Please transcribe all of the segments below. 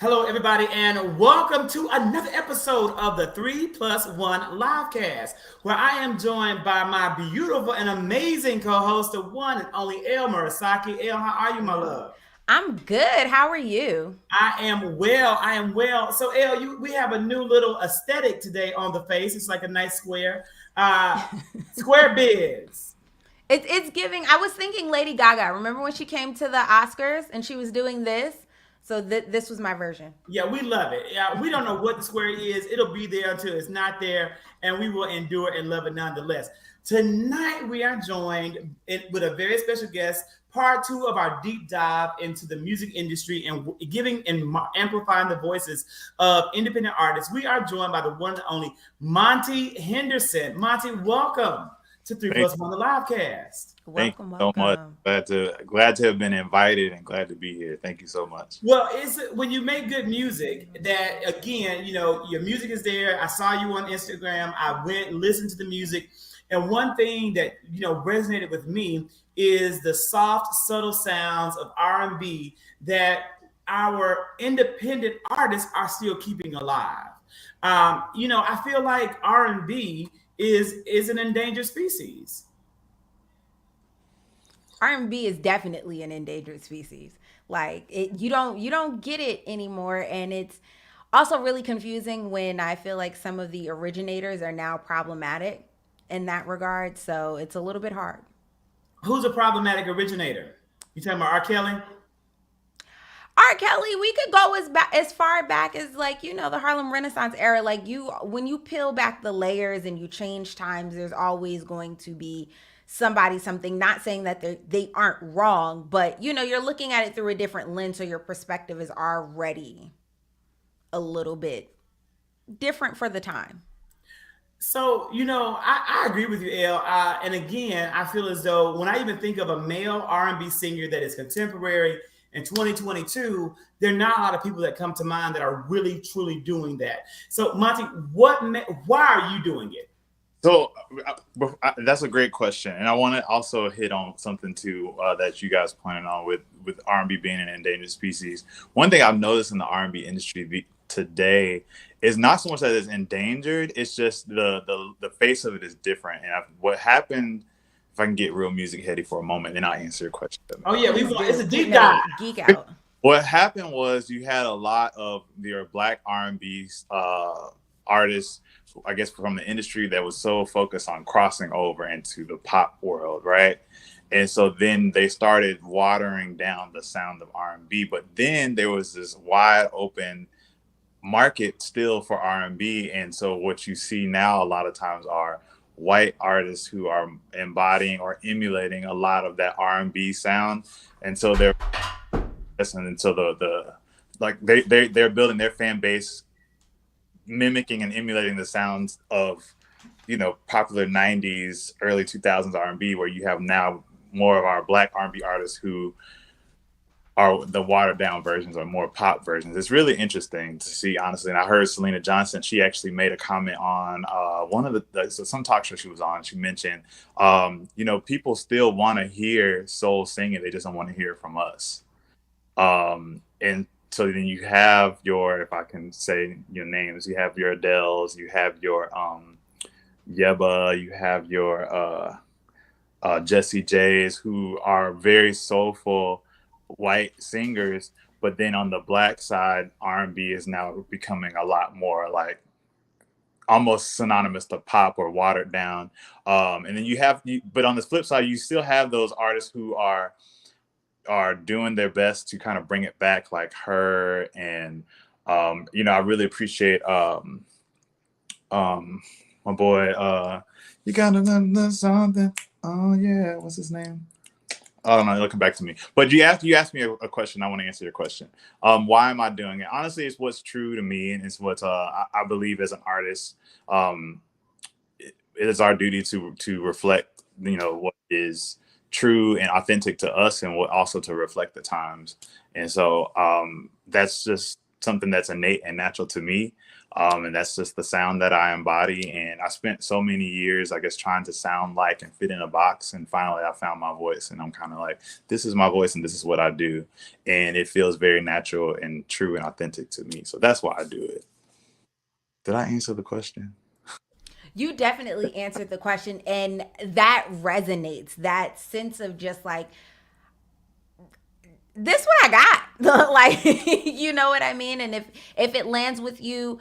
Hello, everybody, and welcome to another episode of the 3+1 Livecast, where I am joined by my beautiful and amazing co-host, the one and only Elle Murasaki. Elle, how are you, my love? I'm good. How are you? I am well. I am well. So, Elle, we have a new little aesthetic today on the face. It's like a nice square. Square biz. It's giving. I was thinking Lady Gaga. Remember when she came to the Oscars and she was doing this? So this was my version. Yeah, we love it. Yeah, we don't know what the square is. It'll be there until it's not there, and we will endure and love it nonetheless. Tonight, we are joined with a very special guest, part two of our deep dive into the music industry and giving and amplifying the voices of independent artists. We are joined by the one and only Monty Henderson. Monty, welcome to 3 Thank, Plus One, the live cast. thank Welcome, you so much. welcome. Glad to have been invited and glad to be here. Thank you so much. Well, it's when you make good music that again, your music is there. I saw you on Instagram. I went listened to the music, and one thing that resonated with me is the soft, subtle sounds of R&B that our independent artists are still keeping alive. I feel like R&B is an endangered species. R&B is definitely an endangered species. Like you don't get it anymore, and it's also really confusing when I feel like some of the originators are now problematic in that regard. So it's a little bit hard. Who's a problematic originator? You talking about R. Kelly? R. Kelly, we could go as far back as the Harlem Renaissance era. Like when you peel back the layers and you change times, there's always going to be somebody something. Not saying that they aren't wrong, but you're looking at it through a different lens, so your perspective is already a little bit different for the time. So, I agree with you, Elle. And again, I feel as though when I even think of a male R&B singer that is contemporary in 2022, there are not a lot of people that come to mind that are really, truly doing that. So, Monty, why are you doing it? So that's a great question, and I want to also hit on something too that you guys pointed on with R&B being an endangered species. One thing I've noticed in the R&B industry today is not so much that it's endangered; it's just the face of it is different. And what happened, if I can get real music heady for a moment, then I'll answer your question. Oh yeah, Please it's do. a deep dive. Geek out. What happened was you had a lot of your black R&B artists, I guess, from the industry that was so focused on crossing over into the pop world, right? And so then they started watering down the sound of R&B, but then there was this wide open market still for R&B. And so what you see now a lot of times are white artists who are embodying or emulating a lot of that R&B sound. And so they're listening to the like they're building their fan base mimicking and emulating the sounds of popular 90s early 2000s R&B, where you have now more of our black R&B artists who are the watered down versions or more pop versions. It's really interesting to see, honestly. And I heard Selena Johnson, she actually made a comment on one of some talk show she was on. She mentioned people still want to hear soul singing, they just don't want to hear it from us. And so then you have your, if I can say your names, you have your Adeles, you have your Yeba, you have your Jessie J's, who are very soulful white singers. But then on the black side, R&B is now becoming a lot more like almost synonymous to pop or watered down. And then but on the flip side, you still have those artists who are doing their best to kind of bring it back, like her. And I really appreciate my boy, you gotta know something. Oh yeah, what's his name? I don't know, it'll come back to me. But you asked me a question. I want to answer your question. Why am I doing it? Honestly, it's what's true to me, and it's what I believe as an artist. It is our duty to reflect, what is true and authentic to us, and what also to reflect the times. And so that's just something that's innate and natural to me. And that's just the sound that I embody. And I spent so many years, I guess, trying to sound like and fit in a box. And finally, I found my voice. And I'm kind of like, this is my voice and this is what I do. And it feels very natural and true and authentic to me. So that's why I do it. Did I answer the question? You definitely answered the question, and that resonates. That sense of just like, this what I got. Like, you know what I mean? And if it lands with you,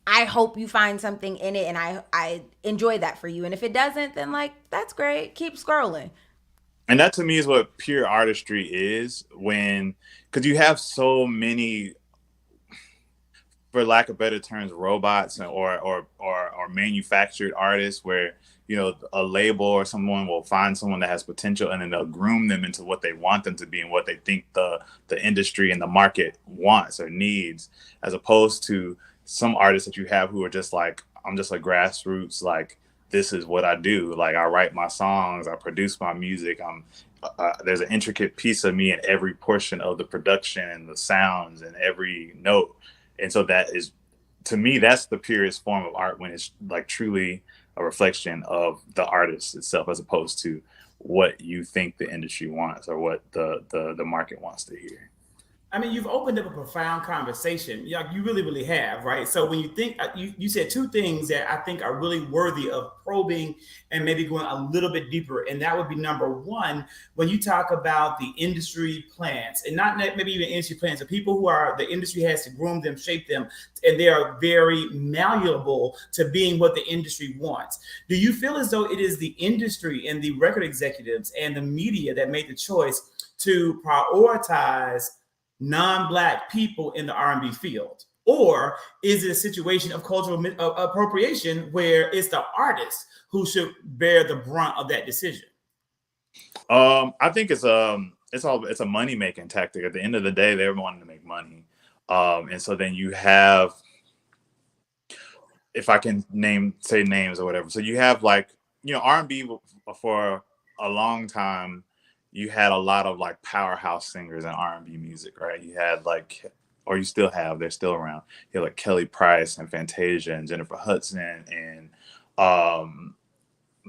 I hope you find something in it, and I enjoy that for you. And if it doesn't, then like, that's great. Keep scrolling. And that to me is what pure artistry is, when, because you have so many, for lack of better terms, robots or manufactured artists, where a label or someone will find someone that has potential and then they'll groom them into what they want them to be and what they think the industry and the market wants or needs, as opposed to some artists that you have who are just like, I'm just a grassroots, like, this is what I do. Like, I write my songs, I produce my music. There's an intricate piece of me in every portion of the production and the sounds and every note. And so that is, to me, that's the purest form of art, when it's like truly a reflection of the artist itself, as opposed to what you think the industry wants or what the market wants to hear. I mean, you've opened up a profound conversation. Yeah, you really, really have, right? So when you think, you said two things that I think are really worthy of probing and maybe going a little bit deeper. And that would be number one, when you talk about the industry plans, and not maybe even industry plans, the people who are, the industry has to groom them, shape them, and they are very malleable to being what the industry wants. Do you feel as though it is the industry and the record executives and the media that made the choice to prioritize non-Black people in the R&B field? Or is it a situation of cultural appropriation where it's the artist who should bear the brunt of that decision? I think it's a money making tactic. At the end of the day, they're wanting to make money. And so then you have, if I can say names or whatever. So you have, like, R&B for a long time, you had a lot of like powerhouse singers in R&B music, right? You had like, or you still have, they're still around. You had like Kelly Price and Fantasia and Jennifer Hudson and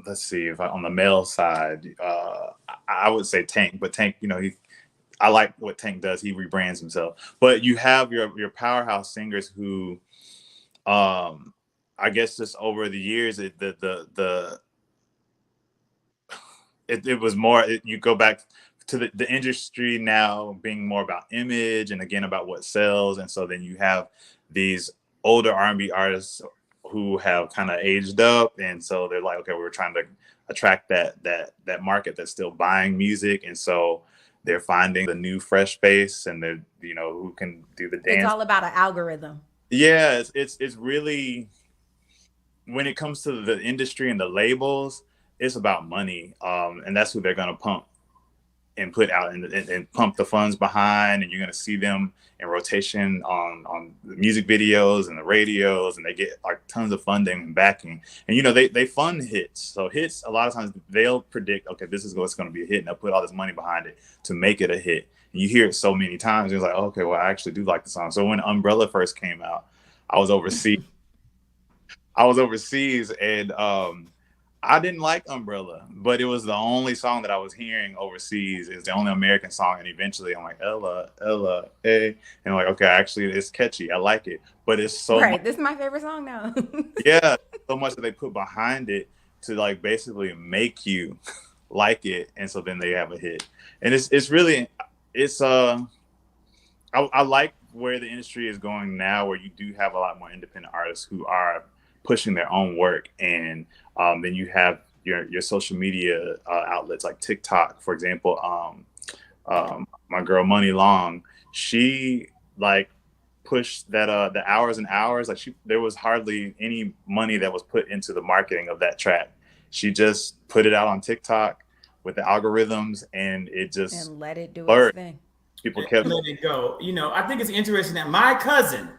let's see, if on the male side, I would say Tank, but Tank, I like what Tank does. He rebrands himself. But you have your powerhouse singers who, I guess, just over the years, it was more, you go back to the industry now being more about image and again about what sells. And so then you have these older R&B artists who have kind of aged up. And so they're like, okay, we're trying to attract that market that's still buying music. And so they're finding the new fresh face and they're, who can do the dance. It's all about an algorithm. Yeah, it's really, when it comes to the industry and the labels, it's about money, and that's who they're going to pump and put out and pump the funds behind, and you're going to see them in rotation on the music videos and the radios, and they get like tons of funding and backing. And they fund hits. So hits, a lot of times they'll predict, okay, this is what's going to be a hit, and they'll put all this money behind it to make it a hit. And you hear it so many times, it's like, okay, well, I actually do like the song. So when Umbrella first came out, I was overseas. And I didn't like Umbrella, but it was the only song that I was hearing overseas. It's the only American song. And eventually I'm like, Ella, hey. And I'm like, okay, actually it's catchy. I like it. But it's so right. This is my favorite song now. Yeah. So much that they put behind it to like basically make you like it. And so then they have a hit. And it's really, I like where the industry is going now, where you do have a lot more independent artists who are pushing their own work. And then you have your social media outlets like TikTok, for example. My girl Money Long, she like pushed that the hours and hours. Like there was hardly any money that was put into the marketing of that track. She just put it out on TikTok with the algorithms, and it just and let it do blurred. Its thing. People kept let it go. I think it's interesting that my cousin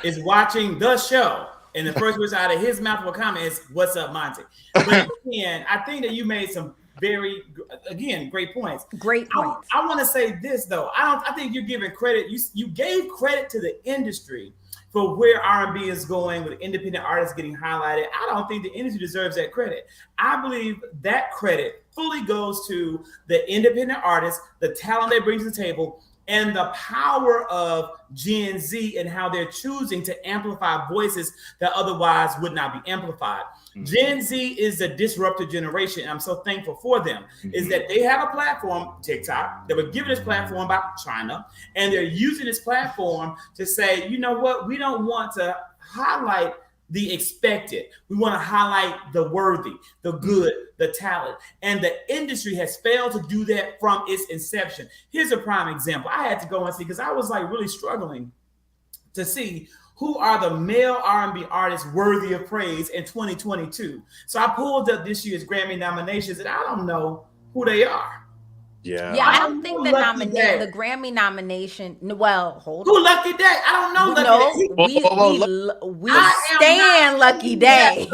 is watching the show, and the first words out of his mouth will comment is, "What's up, Monty?" But again, I think that you made some very, again, great points. Great points. I want to say this though. I think you're giving credit. You gave credit to the industry for where R&B is going with independent artists getting highlighted. I don't think the industry deserves that credit. I believe that credit fully goes to the independent artists, the talent they bring to the table, and the power of Gen Z and how they're choosing to amplify voices that otherwise would not be amplified. Mm-hmm. Gen Z is a disruptive generation, and I'm so thankful for them, is that they have a platform, TikTok, that was given this platform by China, and they're using this platform to say, you know what, we don't want to highlight the expected. We want to highlight the worthy, the good, the talent. And the industry has failed to do that from its inception. Here's a prime example. I had to go and see, because I was like really struggling to see who are the male R&B artists worthy of praise in 2022. So I pulled up this year's Grammy nominations, and I don't know who they are. Yeah, I don't think the Grammy nomination. Well, hold on. Who Lucky Day? I don't know Lucky Day. We stand Lucky Day.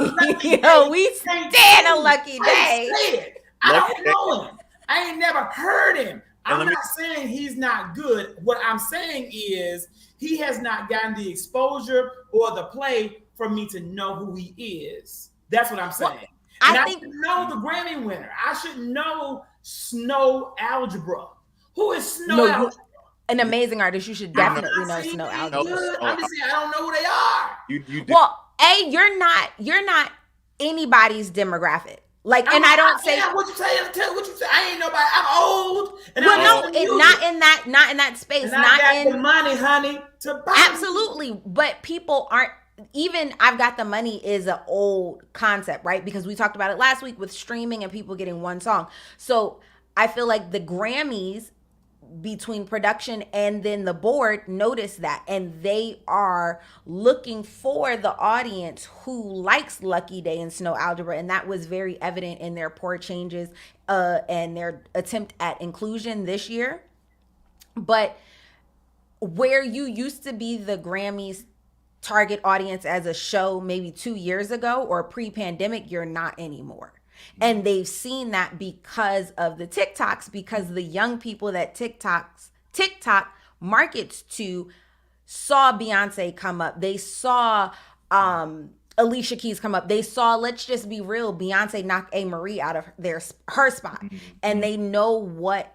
Yo, we stand a Lucky Day. I don't know him. I ain't never heard him. I'm not saying he's not good. What I'm saying is he has not gotten the exposure or the play for me to know who he is. That's what I'm saying. Well, I should know the Grammy winner. I should know Snow Algebra. Who is Snow Algebra? An amazing artist. You should definitely know Snow Algebra. I'm just saying I don't know who they are. You well, you're not anybody's demographic. Like, and I don't say what you say. What you say? I ain't nobody. I'm old. And not in that space. And not I got the money, honey, to buy. Absolutely, but people aren't. Even I've got the money is an old concept, right? Because we talked about it last week with streaming and people getting one song. So I feel like the Grammys, between production and then the board, notice that, and they are looking for the audience who likes Lucky Day and Snow Algebra, and that was very evident in their poor changes and their attempt at inclusion this year. But where you used to be the Grammys target audience as a show maybe 2 years ago or pre-pandemic, you're not anymore. And they've seen that because of the TikToks, because the young people that TikTok markets to saw Beyonce come up. They saw Alicia Keys come up. They saw, let's just be real, Beyonce knock A. Marie out of her spot. And they know what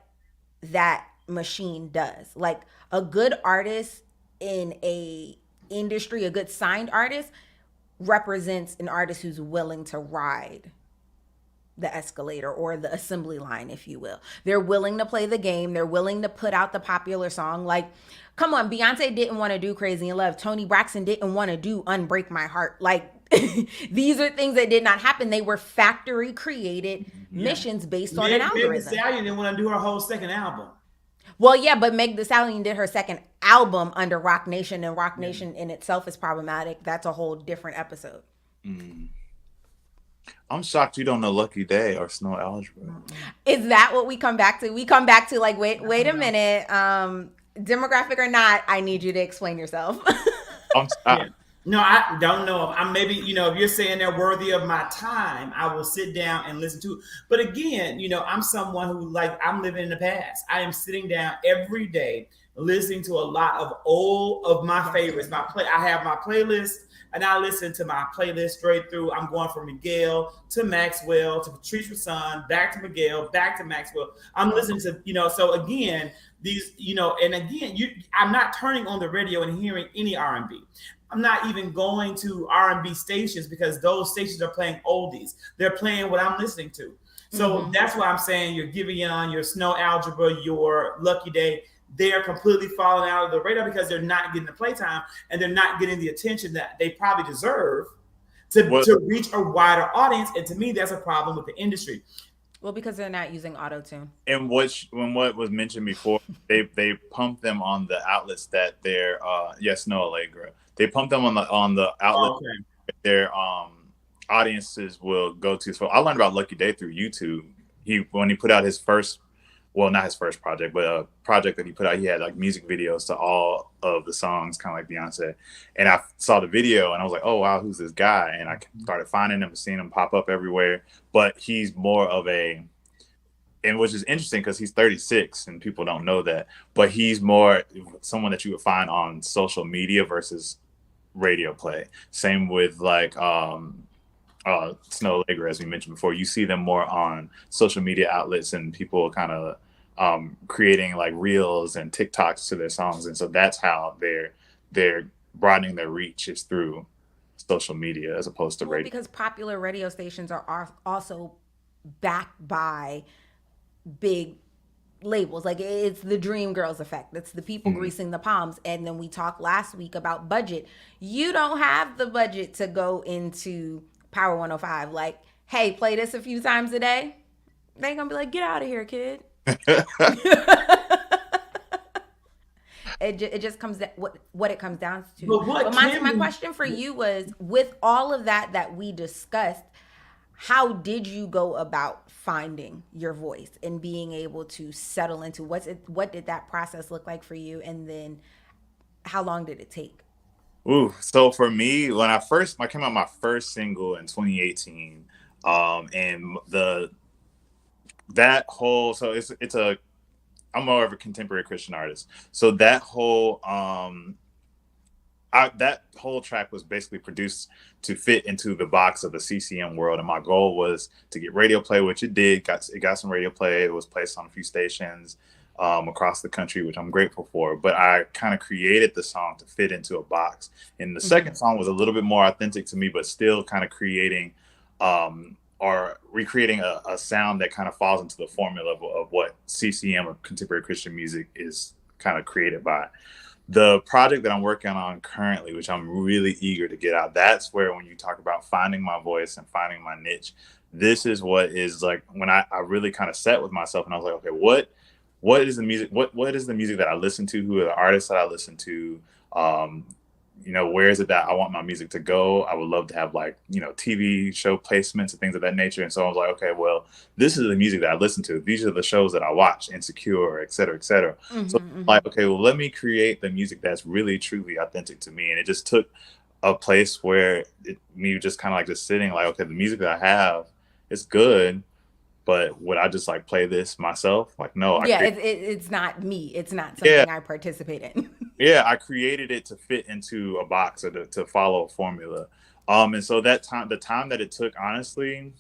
that machine does. Like a good artist in a industry, a good signed artist represents an artist who's willing to ride the escalator or the assembly line, if you will. They're willing to play the game. They're willing to put out the popular song. Like, come on, Beyonce didn't want to do Crazy in Love. Toni Braxton didn't want to do Unbreak My Heart. Like, these are things that did not happen. They were factory created missions based on an algorithm. Meg Thee Stallion didn't want to do her whole second album. Well, yeah, but Meg Thee Stallion did her second album under Roc Nation, and Roc Nation in itself is problematic. That's a whole different episode. I'm shocked you don't know Lucky Day or Snow Algebra. Is that what we come back to? We come back to like, wait a minute. Demographic or not, I need you to explain yourself. No, I don't know. I'm maybe, if you're saying they're worthy of my time, I will sit down and listen to it. But again, I'm someone who I'm living in the past. I am sitting down every day listening to a lot of my favorites. I have my playlist, and I listen to my playlist straight through. I'm going from Miguel to Maxwell to Patrice Russon, back to Miguel, back to Maxwell. I'm listening to, so again, these, and again, I'm not turning on the radio and hearing any R&B. I'm not even going to R&B stations because those stations are playing oldies. They're playing what I'm listening to. So that's why I'm saying your Giveon, your Snow Algebra, your Lucky Day, they're completely falling out of the radar because they're not getting the playtime and they're not getting the attention that they probably deserve to reach a wider audience. And to me, that's a problem with the industry. Well, because they're not using auto-tune. And what was mentioned before, they pump them on the outlets that they're Snow Allegra. They pump them on the outlet that their audiences will go to. So I learned about Lucky Day through YouTube. When he put out his first, well, not his first project, but a project that he put out, he had like music videos to all of the songs, kind of like Beyonce. And I saw the video and I was like, oh wow, who's this guy? And I started finding him, seeing him pop up everywhere. But he's more of a and which is interesting because he's 36 and people don't know that, but he's more someone that you would find on social media versus radio play. Same with like Snow Allegra, as we mentioned before. You see them more on social media outlets and people kind of creating like reels and TikToks to their songs, and so that's how they're broadening their reach, is through social media as opposed to radio. Because popular radio stations are also backed by big labels. Like, it's the dream girls effect. It's the people greasing the palms. And then we talked last week about budget. You don't have the budget to go into Power 105 like, hey, play this a few times a day. They gonna be like, get out of here, kid. It just comes down what it comes down to. But my question for you was, with all of that we discussed, how did you go about finding your voice and being able to settle into what did that process look like for you, and then how long did it take? Ooh, so for me, when I came out my first single in 2018, and I'm more of a contemporary Christian artist. So that whole track was basically produced to fit into the box of the CCM world, and my goal was to get radio play, which it did. It got some radio play. It was placed on a few stations across the country, which I'm grateful for. But I kind of created the song to fit into a box. And the second song was a little bit more authentic to me, but still kind of creating or recreating a sound that kind of falls into the formula of what CCM or contemporary Christian music is kind of created by. The project that I'm working on currently, which I'm really eager to get out, that's where, when you talk about finding my voice and finding my niche, this is what is like when I really kind of sat with myself and I was like, okay, what is the music? What is the music that I listen to? Who are the artists that I listen to? Where is it that I want my music to go? I would love to have TV show placements and things of that nature. And so I was like, okay, well, this is the music that I listen to. These are the shows that I watch, Insecure, et cetera, et cetera. So like, okay, well, let me create the music that's really, truly authentic to me. And it just took a place where me just kind of like just sitting like, okay, the music that I have is good, but would I just like play this myself? Like, no. It's not me. It's not something I participate in. Yeah, I created it to fit into a box or to follow a formula. And so the time that it took, honestly,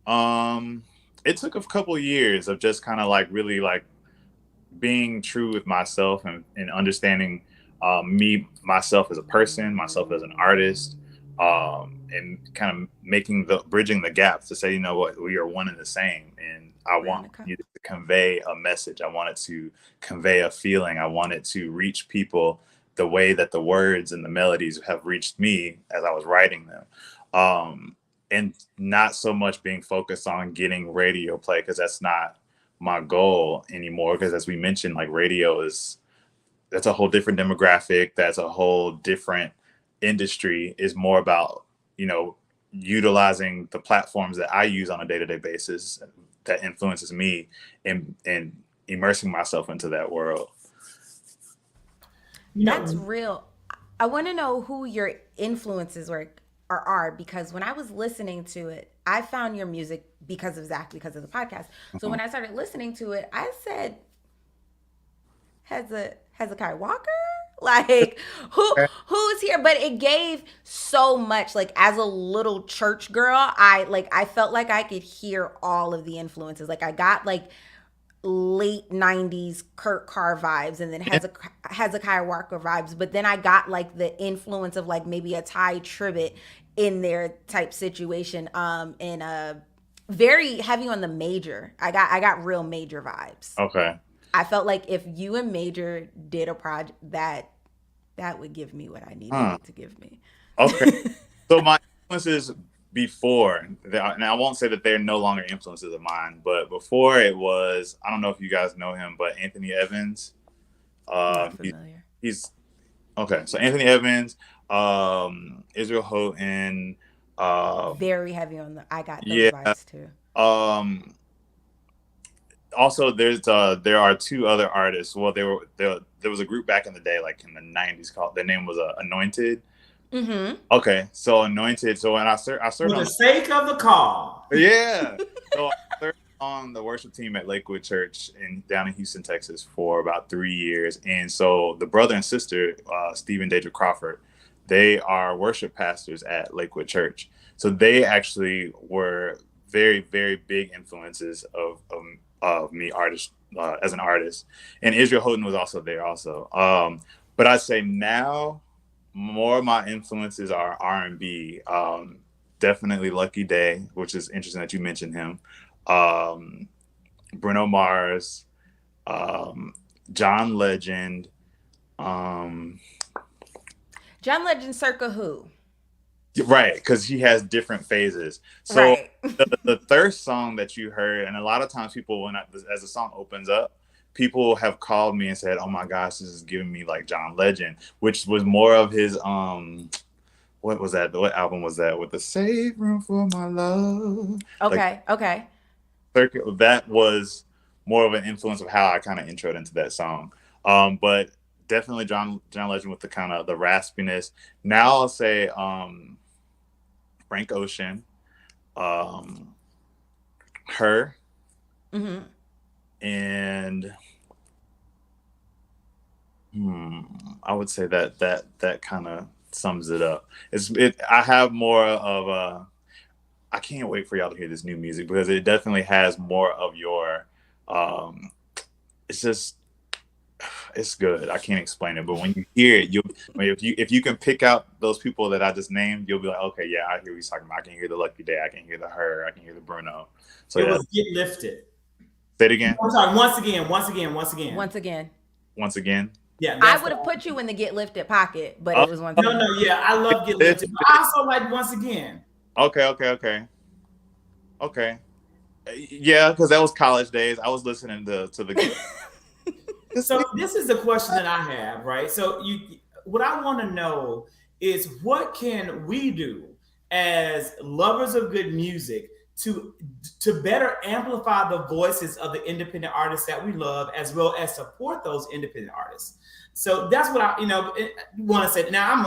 it took a couple of years of just kind of like really like being true with myself and understanding myself as a person, myself as an artist, and kind of bridging the gaps to say, you know what, we are one and the same. And I want you to convey a message. I want it to convey a feeling. I want it to reach people the way that the words and the melodies have reached me as I was writing them. And not so much being focused on getting radio play, because that's not my goal anymore. Because as we mentioned, like that's a whole different demographic. That's a whole different industry. Is more about, utilizing the platforms that I use on a day-to-day basis that influences me and immersing myself into that world. That's real. I want to know who your influences are, because when I was listening to it, I found your music because of Zach, because of the podcast. So when I started listening to it, I said, Hezekiah Walker? Like, who's here? But it gave so much. Like, as a little church girl, I felt like I could hear all of the influences. Like, I got like late 90s Kurt Carr vibes, and then Hezekiah Walker vibes, but then I got like the influence of like maybe a Ty Tribbett in there type situation, and very heavy on the Major. I got real Major vibes. Okay. I felt like if you and Major did a project, that would give me what I needed it to give me. Okay. So my influences before, and I won't say that they're no longer influences of mine, but before it was, I don't know if you guys know him, but Anthony Evans. Not familiar. He's okay. So Anthony Evans, Israel Houghton. Very heavy on I got those vibes too. Also, there are two other artists. Well, there was a group back in the day, like in the 90s, called, their name was Anointed. Mm-hmm. Okay, so Anointed. So when I served for the sake of the call. Yeah. So I served on the worship team at Lakewood Church down in Houston, Texas for about 3 years. And so the brother and sister, Steve and Deidre Crawford, they are worship pastors at Lakewood Church. So they actually were very, very big influences of me as an artist. And Israel Houghton was also there also. But I'd say now more of my influences are R&B. Definitely Lucky Day, which is interesting that you mentioned him. Bruno Mars, John Legend. John Legend circa who? Right, because he has different phases. So Right. the Thirst song that you heard, and a lot of times people, as the song opens up, people have called me and said, "Oh my gosh, this is giving me like John Legend," which was more of his what was that? What album was that? With the Save Room for My Love. Okay. Okay. Circuit, that was more of an influence of how I kind of introed into that song. But definitely John Legend with the kind of the raspiness. Now I'll say Frank Ocean, Her, and I would say that kind of sums it up. I have more of a. I can't wait for y'all to hear this new music because it definitely has more of your. It's good. I can't explain it, but when you hear it, if you can pick out those people that I just named, you'll be like, okay, yeah, I hear what he's talking about. I can hear the Lucky Day. I can hear the Her. I can hear the Bruno. So it was Get Lifted. Say it again. I'm sorry. Once again. Once again. Yeah, I would have put you in the Get Lifted pocket, but it was once again. No, yeah, I love Get Lifted. But I also like Once Again. Okay. Yeah, because that was college days. I was listening to the. So this is the question that I have, right? So what I want to know is what can we do as lovers of good music to better amplify the voices of the independent artists that we love, as well as support those independent artists. So that's what I want to say. Now I'm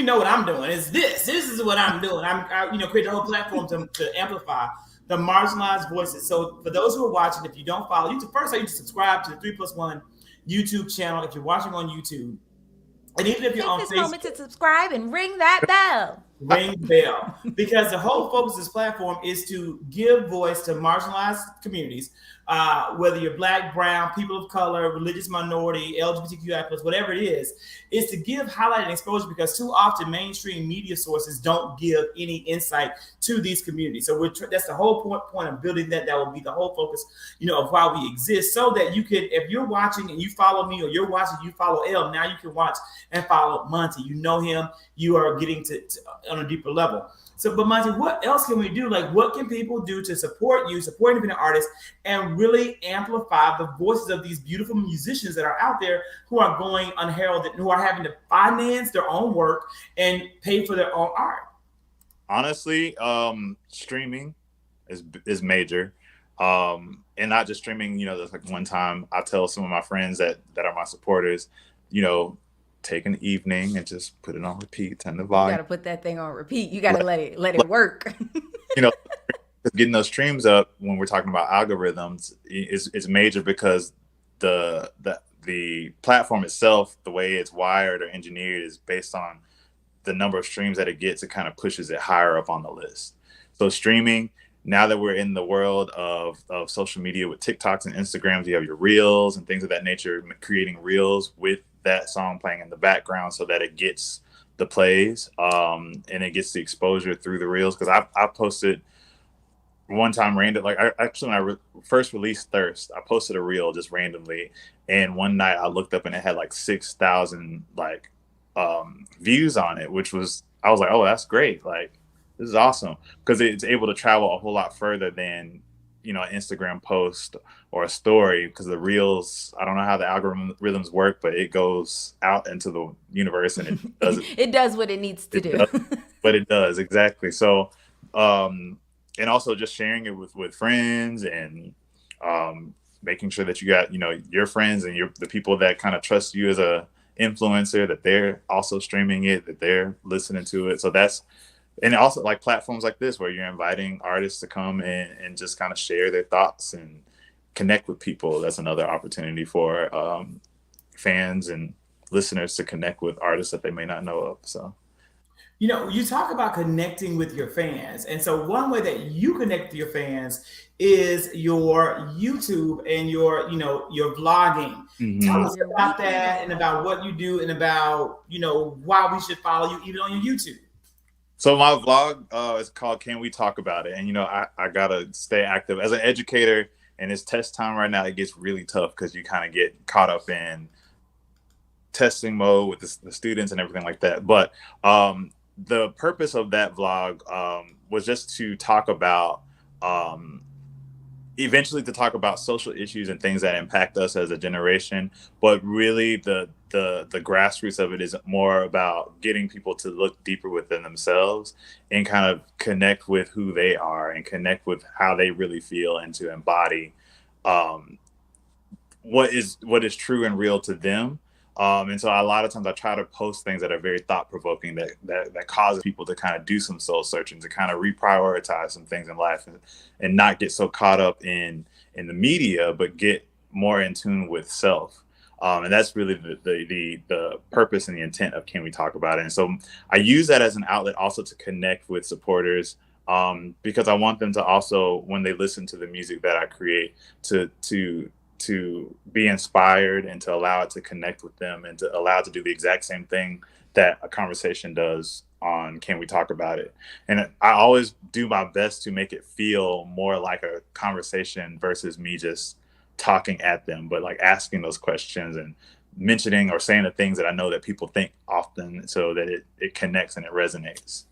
what I'm doing is this is what I'm doing. I'm create a whole platform to amplify the marginalized voices. So for those who are watching, if you don't follow, you need to subscribe to the 3+1 YouTube channel if you're watching on YouTube. And even if you're on Facebook. Take this moment to subscribe and ring that bell. Ring the bell. Because the whole focus of this platform is to give voice to marginalized communities, whether you're Black, brown, people of color, religious minority, LGBTQI+, whatever it is to give highlight and exposure, because too often mainstream media sources don't give any insight to these communities. So that's the whole point of building that. That will be the whole focus, of why we exist, so that you can, if you're watching and you follow me, or you're watching, you follow Elle, now you can watch and follow Monty. You know him, you are getting to on a deeper level. So, but Monty, what else can we do? Like, what can people do to support you, support independent artists, and really amplify the voices of these beautiful musicians that are out there who are going unheralded, who are having to finance their own work and pay for their own art? Honestly, streaming is major. And not just streaming, there's like one time I tell some of my friends that are my supporters, take an evening and just put it on repeat, turn the volume. You got to put that thing on repeat. You got to let it work. Getting those streams up when we're talking about algorithms is major, because the platform itself, the way it's wired or engineered, is based on the number of streams that it gets. It kind of pushes it higher up on the list. So streaming, now that we're in the world of social media with TikToks and Instagrams, you have your reels and things of that nature, creating reels with that song playing in the background so that it gets the plays and it gets the exposure through the reels. Because I posted one time when I first released Thirst, I posted a reel just randomly, and one night I looked up and it had like 6,000 views on it, I was like, oh, that's great, like this is awesome, because it's able to travel a whole lot further than an Instagram post or a story, because the reels, I don't know how the algorithms work, but it goes out into the universe and it does it does what it needs to do. But it does, exactly. So and also just sharing it with friends, and making sure that you got your friends and the people that kind of trust you as a influencer, that they're also streaming it, that they're listening to it. So that's And also like platforms like this where you're inviting artists to come and just kind of share their thoughts and connect with people. That's another opportunity for fans and listeners to connect with artists that they may not know of. So You know, you talk about connecting with your fans. And so one way that you connect with your fans is your YouTube and your vlogging. Tell mm-hmm. us Your about weekly that and vlog. about what you do and about, why we should follow you even on your YouTube. So my vlog is called Can We Talk About It? And I gotta stay active as an educator, and it's test time right now. It gets really tough because you kind of get caught up in testing mode with the students and everything like that. But the purpose of that vlog was just to talk about eventually to talk about social issues and things that impact us as a generation. But really the grassroots of it is more about getting people to look deeper within themselves and kind of connect with who they are and connect with how they really feel, and to embody um, what is true and real to them. And so a lot of times I try to post things that are very thought provoking, that causes people to kind of do some soul searching, to kind of reprioritize some things in life, and not get so caught up in the media, but get more in tune with self. And that's really the purpose and the intent of Can We Talk About It? And so I use that as an outlet also to connect with supporters, because I want them to also, when they listen to the music that I create, to be inspired and to allow it to connect with them, and to allow it to do the exact same thing that a conversation does on Can We Talk About It? And I always do my best to make it feel more like a conversation versus me just talking at them, but like asking those questions and mentioning or saying the things that I know that people think often, so that it connects and it resonates.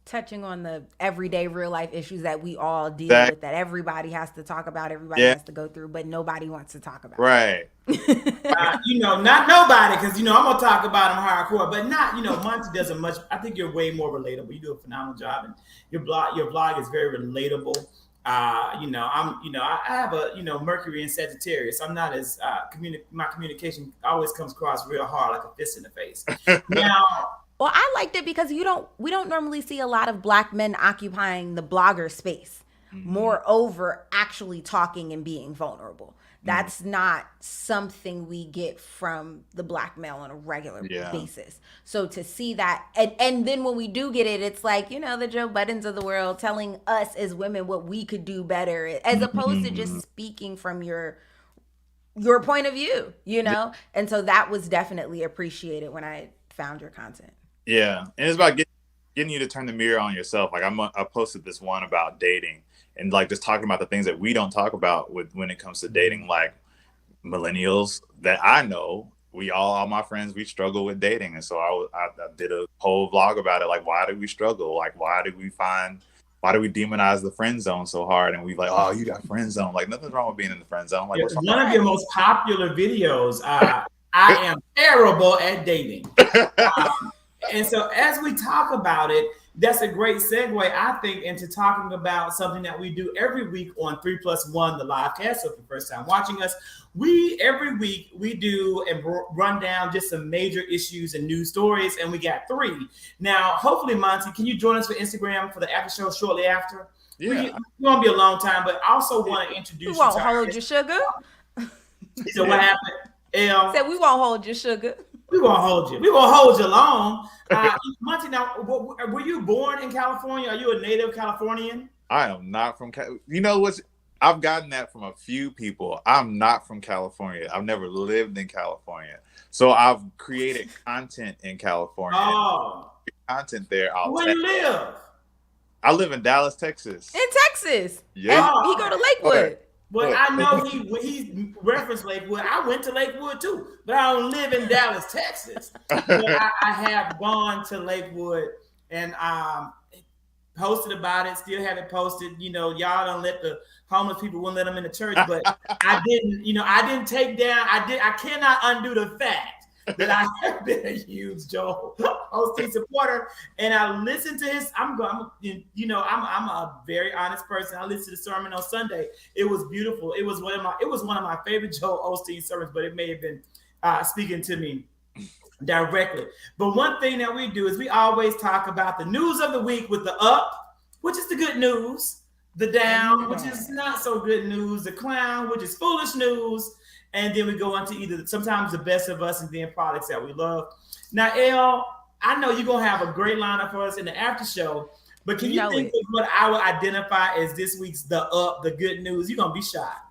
Touching on the everyday real life issues that we all deal That, with, that everybody has to talk about, everybody yeah, has to go through, but nobody wants to talk about. right. Not nobody, because I'm gonna talk about them hardcore, but not Monty does a much. I think you're way more relatable. You do a phenomenal job, and your blog is very relatable. I have a Mercury in Sagittarius. I'm not as my communication always comes across real hard, like a fist in the face. Now, Well, I liked it because we don't normally see a lot of Black men occupying the blogger space. Mm-hmm. Moreover, actually talking and being vulnerable. Mm-hmm. That's not something we get from the Black male on a regular Yeah. basis. So to see that, and then when we do get it, it's like, the Joe Buttons of the world telling us as women what we could do better, as opposed to just speaking from your point of view, And so that was definitely appreciated when I found your content. Yeah, and it's about getting you to turn the mirror on yourself. Like I posted this one about dating, and like just talking about the things that we don't talk about when it comes to dating, like millennials that I know. All my friends, we struggle with dating, and so I did a whole vlog about it. Like, why do we struggle? Like, why do we demonize the friend zone so hard? And we like, oh, you got friend zone. Like, nothing's wrong with being in the friend zone. Like, what's wrong? one of your most popular videos. I am terrible at dating. And so as we talk about it, that's a great segue, I think, into talking about something that we do every week on 3+1, the live cast. So if the first time watching us, every week we do and run down just some major issues and news stories, and we got 3. Now, hopefully, Monty, can you join us for Instagram for the after show shortly after? Yeah, It's going to be a long time, but I also want to introduce We won't you to hold your sugar. So what happened? Said we won't hold your sugar. We won't hold you. We won't hold you long. Monty, now, were you born in California? Are you a native Californian? I am not from. You know what's? I've gotten that from a few people. I'm not from California. I've never lived in California, so I've created content in California. Oh, content there. Where you live? I live in Dallas, Texas. In Texas. Yeah. And he go to Lakewood. Well, I know he referenced Lakewood. I went to Lakewood too, but I don't live in Dallas, Texas. But I have gone to Lakewood and posted about it. Still have it posted. Y'all don't let the homeless people, wouldn't let them in the church, but I didn't. I didn't take down. I cannot undo the fact that I have been a huge Joel Osteen supporter, and I listened to his. I'm a very honest person. I listened to the sermon on Sunday. It was beautiful. It was one of my favorite Joel Osteen sermons, but it may have been speaking to me directly. But one thing that we do is we always talk about the news of the week with the up, which is the good news, the And the down, which is bad. not so good news, the clown, which is foolish news, and then we go into either sometimes the best of us and then products that we love. Now, Elle, I know you're gonna have a great lineup for us in the after show, but can You you know think it. of what I would identify as this week's the up, the good news? You're gonna be shocked.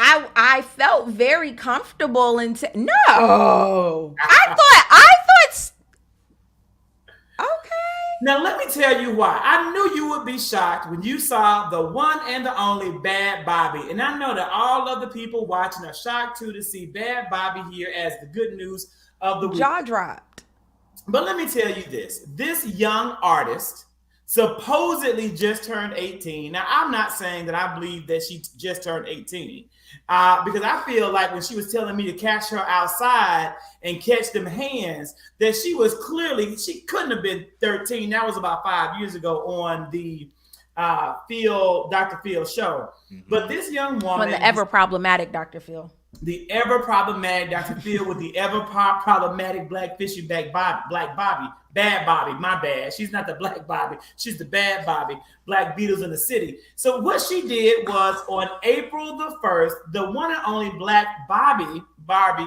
I felt very comfortable and no. I thought okay. Now, let me tell you why. I knew you would be shocked when you saw the one and the only Bhad Bhabie. And I know that all of the people watching are shocked too to see Bhad Bhabie here as the good news of the week. Jaw dropped. But let me tell you this young artist supposedly just turned 18. Now, I'm not saying that I believe that she just turned 18 because I feel like when she was telling me to catch her outside and catch them hands, that she was clearly, she couldn't have been 13. That was about 5 years ago on the Dr. Phil show. Mm-hmm. But this young On woman, the ever problematic Dr. Phil. the ever problematic Dr. Phil with the ever problematic black fishy back Bobby, Black Bobby, Bhad Bhabie, my bad. She's not the Black Bobby, she's the Bhad Bhabie, Black Beatles in the City. So what she did was on April the 1st, the one and only Black Barbie,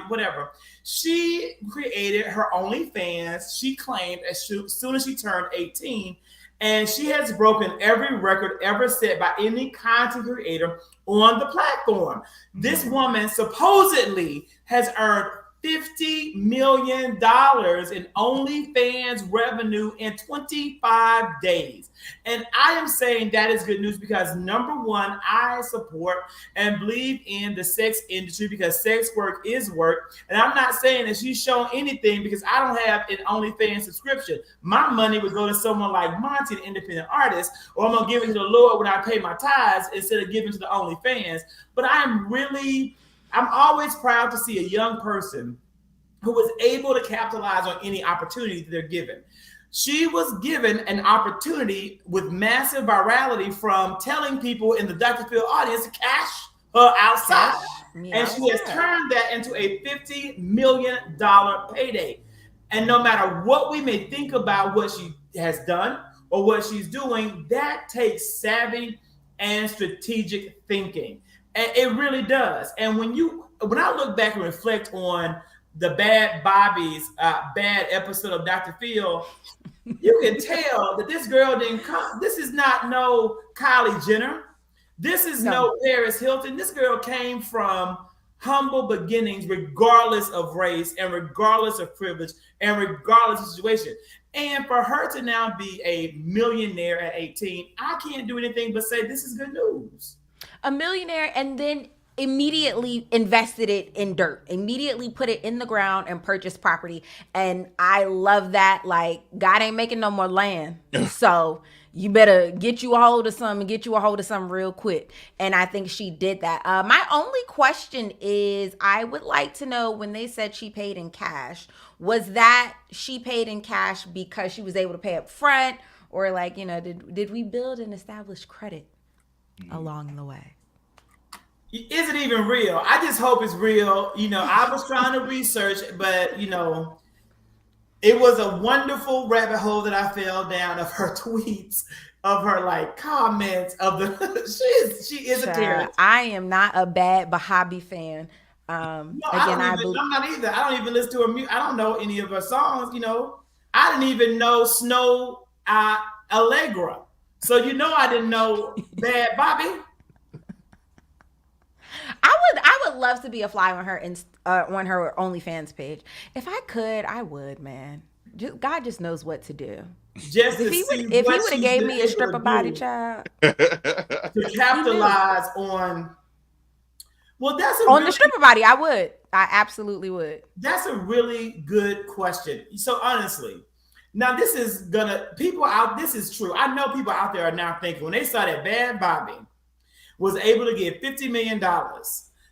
whatever, she created her OnlyFans. She claimed as soon as she turned 18, and she has broken every record ever set by any content creator on the platform. This woman supposedly has earned $50 million in OnlyFans revenue in 25 days. And I am saying that is good news because number one, I support and believe in the sex industry because sex work is work. And I'm not saying that she's shown anything because I don't have an OnlyFans subscription. My money would go to someone like Monty, an independent artist, or I'm going to give it to the Lord when I pay my tithes instead of giving to the OnlyFans. But I'm always proud to see a young person who was able to capitalize on any opportunity that they're given. She was given an opportunity with massive virality from telling people in the Dr. Phil audience to cash her outside. And she has turned that into a $50 million payday. And no matter what we may think about what she has done or what she's doing, that takes savvy and strategic thinking. And it really does. And when I look back and reflect on the Bhad Bhabie's bad episode of Dr. Phil, you can tell that this girl didn't come. This is not no Kylie Jenner. This is no Paris Hilton. This girl came from humble beginnings, regardless of race and regardless of privilege and regardless of situation. And for her to now be a millionaire at 18, I can't do anything but say this is good news. A millionaire, and then immediately invested it in dirt, immediately put it in the ground and purchased property. And I love that. Like, God ain't making no more land. So you better get you a hold of some and get you a hold of some real quick. And I think she did that. My only question is, I would like to know, when they said she paid in cash, was that she paid in cash because she was able to pay up front, or like, did we build an established credit along the way? Is it even real? I just hope it's real. I was trying to research, but it was a wonderful rabbit hole that I fell down of her tweets, of her like comments of the. she is a terrorist. I am not a Bhad Bhabie fan. No, I'm not either. I don't even listen to her music. I don't know any of her songs. I didn't even know Snow Allegra. So I didn't know Bhad Bhabie. I would love to be a fly on her OnlyFans page. If I could, I would, man. God just knows what to do. Just if he would have gave me a stripper body, child, to capitalize on. Well, on the stripper body, I would. I absolutely would. That's a really good question. So honestly, now this is true. I know people out there are now thinking, when they saw that Bhad Bhabie was able to get $50 million.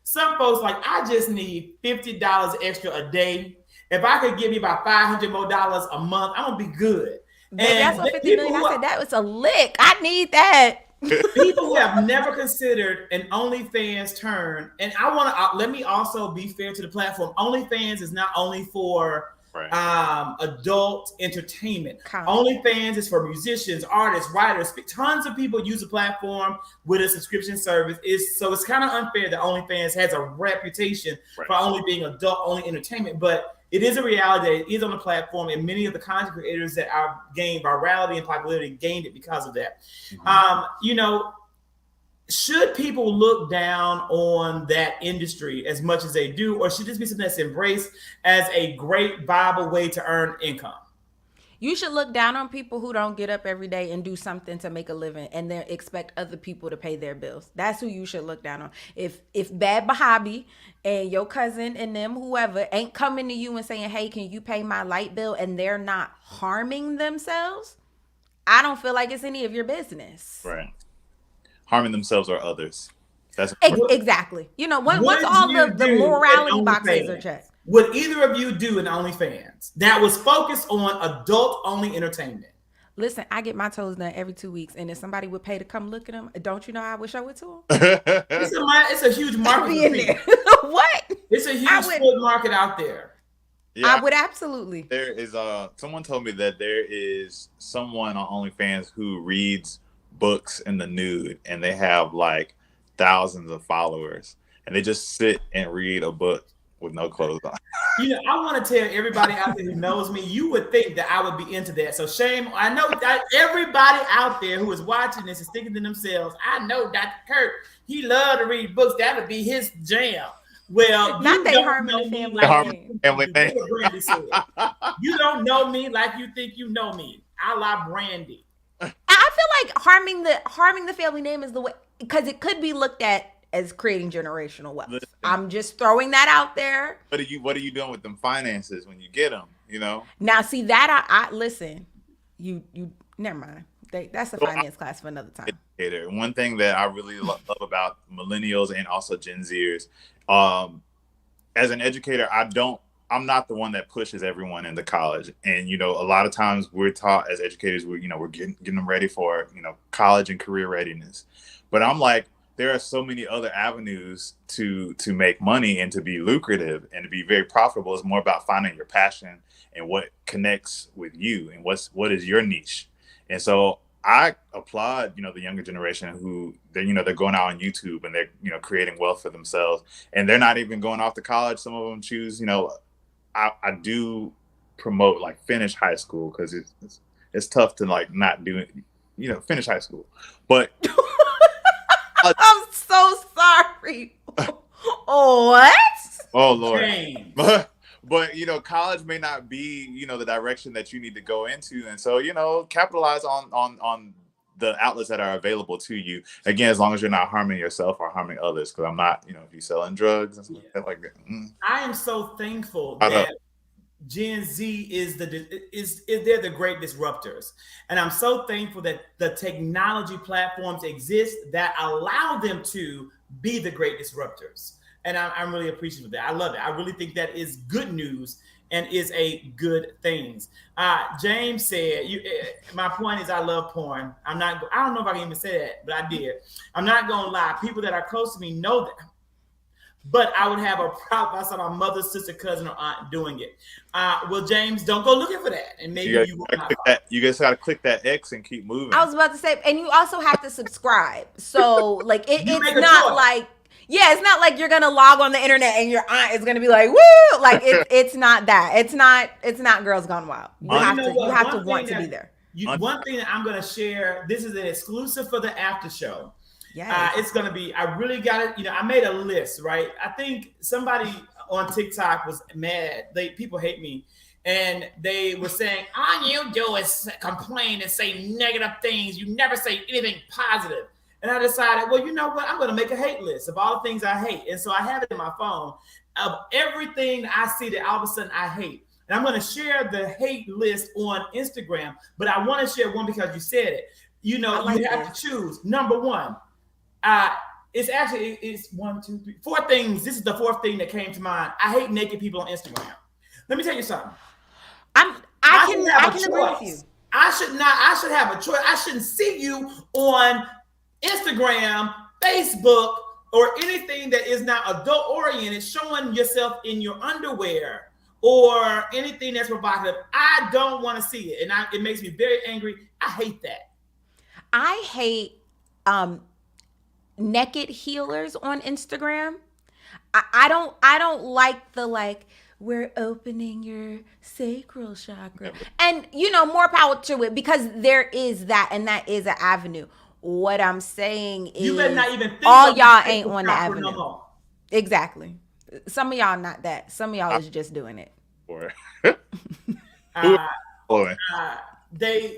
Some folks like, I just need $50 extra a day. If I could give me about $500 more a month, I'm gonna be good. And that's what $50 million. I said that was a lick. I need that. People who have never considered an OnlyFans turn, and I want to let me also be fair to the platform. OnlyFans is not only for Right. adult entertainment. College. OnlyFans is for musicians, artists, writers. Tons of people use the platform with a subscription service. So it's kind of unfair that OnlyFans has a reputation for only being adult only entertainment, but it is a reality. It is on the platform, and many of the content creators that are gained virality and popularity gained it because of that. Should people look down on that industry as much as they do, or should this be something that's embraced as a great viable way to earn income? You should look down on people who don't get up every day and do something to make a living and then expect other people to pay their bills. That's who you should look down on. If Bhad Bhabie and your cousin and them, whoever, ain't coming to you and saying, hey, can you pay my light bill, and they're not harming themselves, I don't feel like it's any of your business. Right. Harming themselves or others. That's exactly. Once all the morality boxes are checked. Would either of you do an OnlyFans that was focused on adult-only entertainment? Listen, I get my toes done every 2 weeks, and if somebody would pay to come look at them, don't you know I would show it to them? It's a huge market. What? It's a huge foot market out there. Yeah, I would absolutely. There is someone told me that there is someone on OnlyFans who reads books in the nude, and they have like thousands of followers, and they just sit and read a book with no clothes on. I want to tell everybody out there who knows me, you would think that I would be into that. So shame. I know that everybody out there who is watching this is thinking to themselves, I know Dr. Kurt, he loved to read books. That would be his jam. Well, not they harming the family name. You don't know me like you think you know me. A la Brandy. I feel like harming the family name is the way, because it could be looked at as creating generational wealth. Listen, I'm just throwing that out there. What are you doing with them finances when you get them? Now, see that I listen. You never mind. That's a finance class for another time. One thing that I really love about millennials and also Gen Zers, as an educator, I'm not the one that pushes everyone into college. And, a lot of times we're taught as educators, we're getting them ready for, college and career readiness. But I'm like, there are so many other avenues to make money and to be lucrative and to be very profitable. It's more about finding your passion and what connects with you and what is your niche. And so I applaud, the younger generation who they're going out on YouTube and they're, creating wealth for themselves, and they're not even going off to college. Some of them choose, I do promote like finish high school, because it's tough to like not do it, finish high school. But I'm so sorry. What? Oh Lord. But college may not be the direction that you need to go into, and so capitalize on the outlets that are available to you. Again, as long as you're not harming yourself or harming others, because I'm not, if you're selling drugs and stuff like that. I am so thankful that Gen Z is they're the great disruptors, and I'm so thankful that the technology platforms exist that allow them to be the great disruptors. And I'm really appreciative of that. I love it. I really think that is good news and is a good thing. James said, my point is I love porn. I don't know if I can even say that, but I did. I'm not going to lie. People that are close to me know that. But I would have a problem if I saw my mother, sister, cousin, or aunt doing it. Well, James, don't go looking for that. And maybe you will not. You just got to click that X and keep moving. I was about to say, and you also have to subscribe. So, like, it's not like, it's not like you're gonna log on the internet and your aunt is gonna be like, "Woo!" Like it's not that. It's not Girls Gone Wild. You have to want to be there. One thing that I'm gonna share. This is an exclusive for the after show. Yeah, it's gonna be. I really got it. I made a list, right? I think somebody on TikTok was mad. People hate me, and they were saying, "All you do is complain and say negative things. You never say anything positive." And I decided, well, you know what? I'm going to make a hate list of all the things I hate. And so I have it in my phone of everything I see that all of a sudden I hate. And I'm going to share the hate list on Instagram. But I want to share one because you said it. You have to choose. Number one, it's 1, 2, 3, 4 things. This is the 4th thing that came to mind. I hate naked people on Instagram. Let me tell you something. I can agree with you. I should have a choice. I shouldn't see you on Instagram, Facebook, or anything that is not adult oriented, showing yourself in your underwear or anything that's provocative. I don't want to see it. And it makes me very angry. I hate that. I hate um naked healers on Instagram. I don't like the like we're opening your sacral chakra. And more power to it because there is that and that is an avenue. What I'm saying You better is not even think all of the y'all ain't sacral on the chakra no avenue. more. Exactly. Some of y'all not that. Some of y'all is just doing it. Or Uh, blowing.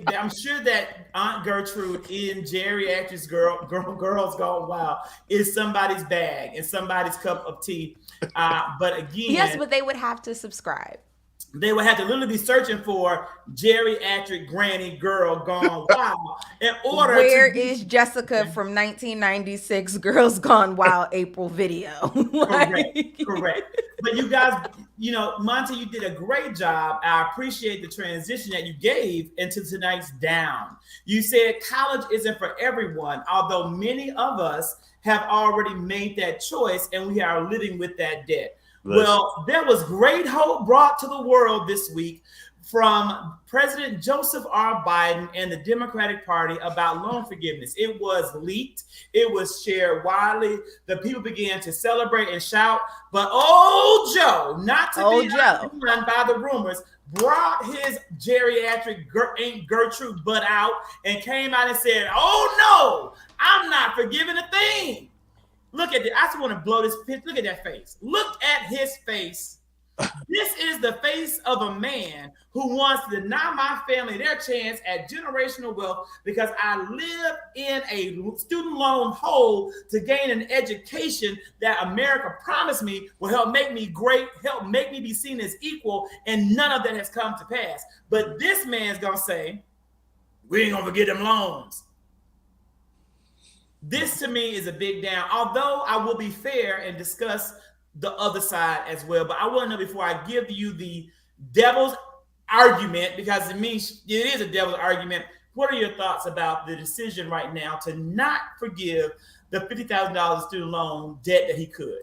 I'm sure that Aunt Gertrude in Geriatrics Girls Gone Wild is somebody's bag and somebody's cup of tea. But again, Yes, but they would have to subscribe. they would have to literally be searching for geriatric granny girl gone wild in order Where to is Jessica from 1996 Girls Gone Wild April video? correct, correct. But you guys, Monty, you did a great job. I appreciate the transition that you gave into tonight's down. You said college isn't for everyone, although many of us have already made that choice and we are living with that debt. Well, there was great hope brought to the world this week from President Joseph R. Biden and the Democratic Party about loan forgiveness. It was leaked. It was shared widely. The people began to celebrate and shout. But Joe, not to be done by the rumors, brought his geriatric Aunt Gertrude butt out and came out and said, "Oh no, I'm not forgiving a thing." Look at that. I just want to blow this pitch. Look at that face. Look at his face. This is the face of a man who wants to deny my family their chance at generational wealth because I live in a student loan hole to gain an education that America promised me will help make me great, help make me be seen as equal, and none of that has come to pass. But this man's going to say, we ain't going to forget them loans. This to me is a big down, although I will be fair and discuss the other side as well. But I want to know before I give you the devil's argument, because to me, it is a devil's argument. What are your thoughts about the decision right now to not forgive the $50,000 student loan debt that he could?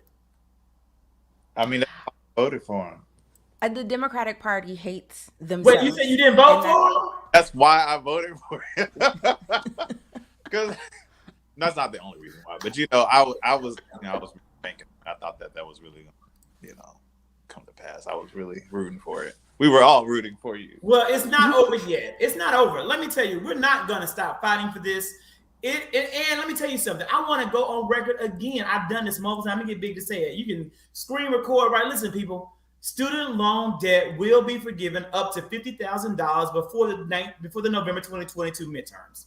I mean, I voted for him. The Democratic Party hates themselves. Wait, you said you didn't vote for him? That's why I voted for him. Because that's not the only reason why. But I was thinking. I thought that was really, come to pass. I was really rooting for it. We were all rooting for you. Well, it's not over yet. It's not over. Let me tell you, we're not going to stop fighting for this. And let me tell you something. I want to go on record again. I've done this multiple times. I'm going to get big to say it. You can screen record, right? Listen, people. Student loan debt will be forgiven up to $50,000 before the November 2022 midterms.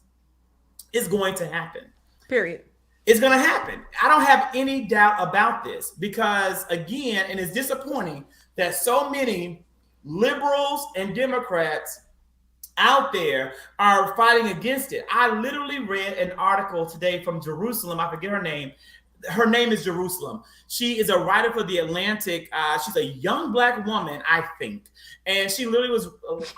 It's going to happen. Period. It's going to happen. I don't have any doubt about this because, again, and it's disappointing that so many liberals and Democrats out there are fighting against it. I literally read an article today from Jerusalem. I forget her name. Her name is Jerusalem. She is a writer for The Atlantic. She's a young Black woman, I think. And she literally was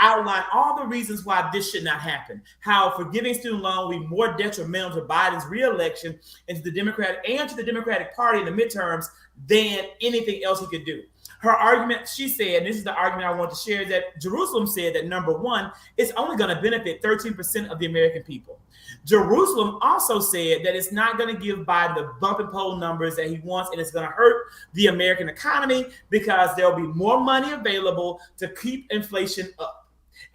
outlined all the reasons why this should not happen. How forgiving student loan will be more detrimental to Biden's reelection and to the Democratic Party in the midterms than anything else he could do. Her argument, she said, and this is the argument I want to share, that Jerusalem said that number one, it's only going to benefit 13% of the American people. Jerusalem also said that it's not going to give Biden the bump and poll numbers that he wants, and it's going to hurt the American economy because there'll be more money available to keep inflation up.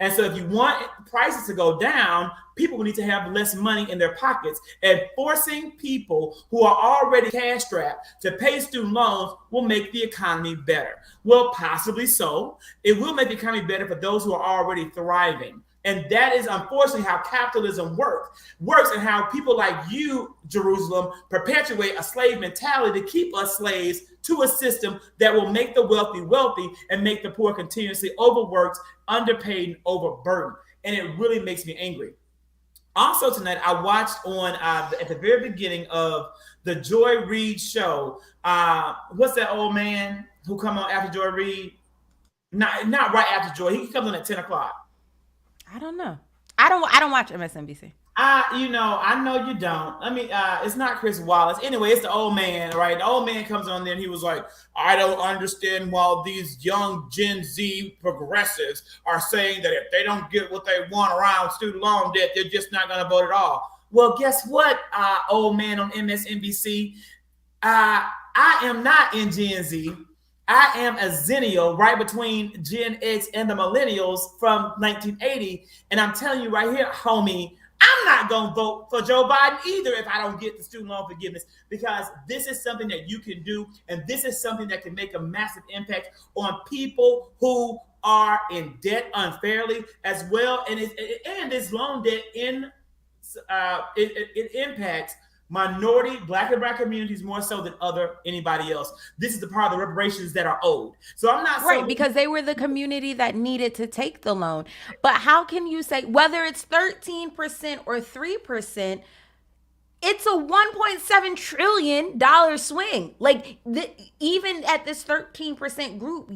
And so if you want prices to go down, people will need to have less money in their pockets, and forcing people who are already cash strapped to pay student loans will make the economy better. Well, possibly so. It will make the economy better for those who are already thriving. And that is unfortunately how capitalism works and how people like you, Jerusalem, perpetuate a slave mentality to keep us slaves to a system that will make the wealthy wealthy and make the poor continuously overworked, underpaid, and overburdened. And it really makes me angry. Also tonight, I watched on at the very beginning of the Joy Reid show. What's that old man who come on after Joy Reid? Not right after Joy. He comes on at 10 o'clock. I don't know. I don't watch MSNBC. I know you don't. I mean, it's not Chris Wallace. Anyway, it's the old man, right? The old man comes on there and he was like, I don't understand why these young Gen Z progressives are saying that if they don't get what they want around student loan debt, they're just not going to vote at all. Well, guess what, old man on MSNBC? I am not in Gen Z. I am a Zennial, right between Gen X and the Millennials from 1980. And I'm telling you right here, homie, I'm not going to vote for Joe Biden either if I don't get the student loan forgiveness, because this is something that you can do. And this is something that can make a massive impact on people who are in debt unfairly as well. And this loan debt it impacts minority, black and brown communities more so than anybody else. This is the part of the reparations that are owed. So I'm not Right, because they were the community that needed to take the loan. But how can you say whether it's 13% or 3%, it's a $1.7 trillion swing. Like even at this 13% group,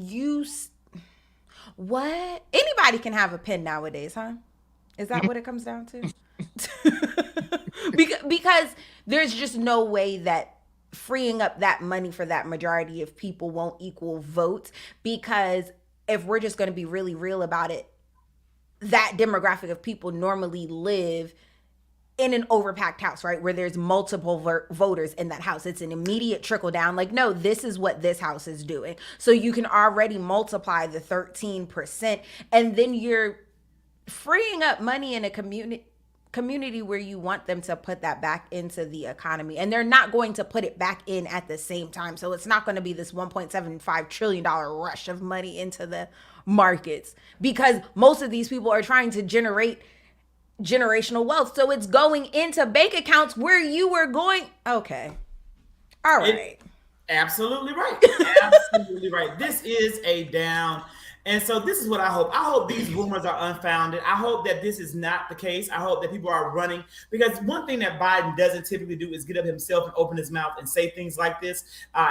what? Anybody can have a pen nowadays, huh? Is that what it comes down to? Because there's just no way that freeing up that money for that majority of people won't equal votes. Because if we're just going to be really real about it, that demographic of people normally live in an overpacked house, right? Where there's multiple voters in that house. It's an immediate trickle down. Like, no, this is what this house is doing. So you can already multiply the 13%, and then you're freeing up money in a community where you want them to put that back into the economy, and they're not going to put it back in at the same time. So it's not going to be this $1.75 trillion rush of money into the markets, because most of these people are trying to generate generational wealth. So it's going into bank accounts where you were going. Okay. All right. Absolutely right. Absolutely right. This is a down. And so this is what I hope. I hope these rumors are unfounded. I hope that this is not the case. I hope that people are running, because one thing that Biden doesn't typically do is get up himself and open his mouth and say things like this.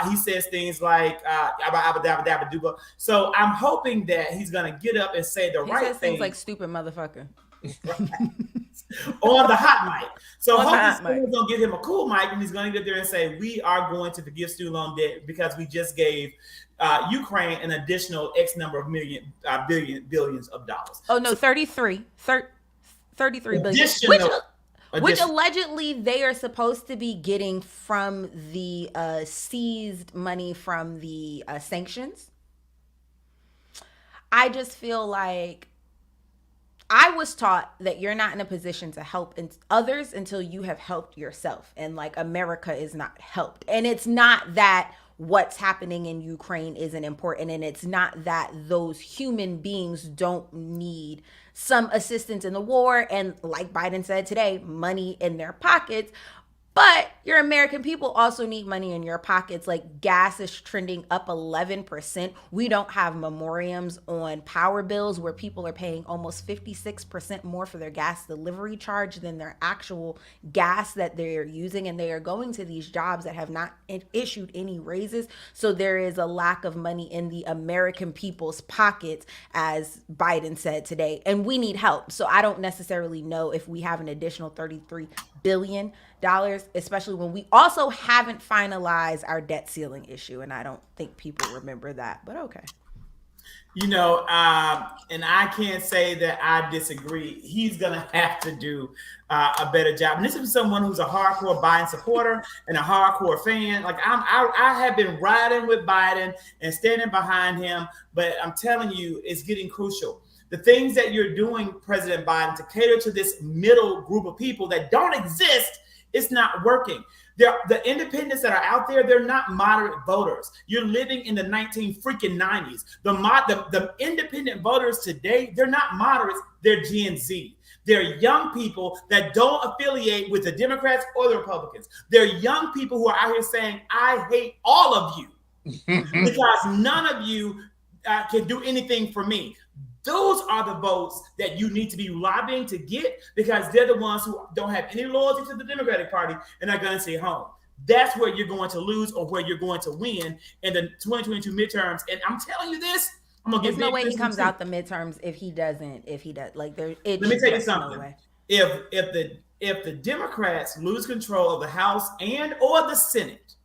He says things like so I'm hoping that he's going to get up and say the right says thing. Things like stupid motherfucker. On the hot mic. So hopefully someone's going to give him a cool mic, and he's going to get there and say, we are going to forgive student loan debt because we just gave Ukraine an additional X number of billions of dollars. Oh, no, 33 billion. Which allegedly they are supposed to be getting from the seized money from the sanctions. I just feel like I was taught that you're not in a position to help others until you have helped yourself. And like, America is not helped. And it's not that what's happening in Ukraine isn't important. And it's not that those human beings don't need some assistance in the war. And like Biden said today, money in their pockets. But your American people also need money in your pockets. Like, gas is trending up 11%. We don't have memoriams on power bills where people are paying almost 56% more for their gas delivery charge than their actual gas that they're using. And they are going to these jobs that have not issued any raises. So there is a lack of money in the American people's pockets, as Biden said today. And we need help. So I don't necessarily know if we have an additional $33 billion, especially when we also haven't finalized our debt ceiling issue. And I don't think people remember that, but okay. And I can't say that I disagree. He's going to have to do a better job. And this is someone who's a hardcore Biden supporter and a hardcore fan. Like, I have been riding with Biden and standing behind him, but I'm telling you, it's getting crucial. The things that you're doing, President Biden, to cater to this middle group of people that don't exist, it's not working. The independents that are out there, they're not moderate voters. You're living in the 90s. The independent voters today, they're not moderates, they're Gen Z. They're young people that don't affiliate with the Democrats or the Republicans. They're young people who are out here saying, I hate all of you because none of you can do anything for me. Those are the votes that you need to be lobbying to get, because they're the ones who don't have any loyalty to the Democratic Party and are going to stay home. That's where you're going to lose or where you're going to win in the 2022 midterms. And I'm telling you this, I'm going to There's no way he comes out the midterms if he does. Like, let me tell you something. No way. If if the Democrats lose control of the House and or the Senate,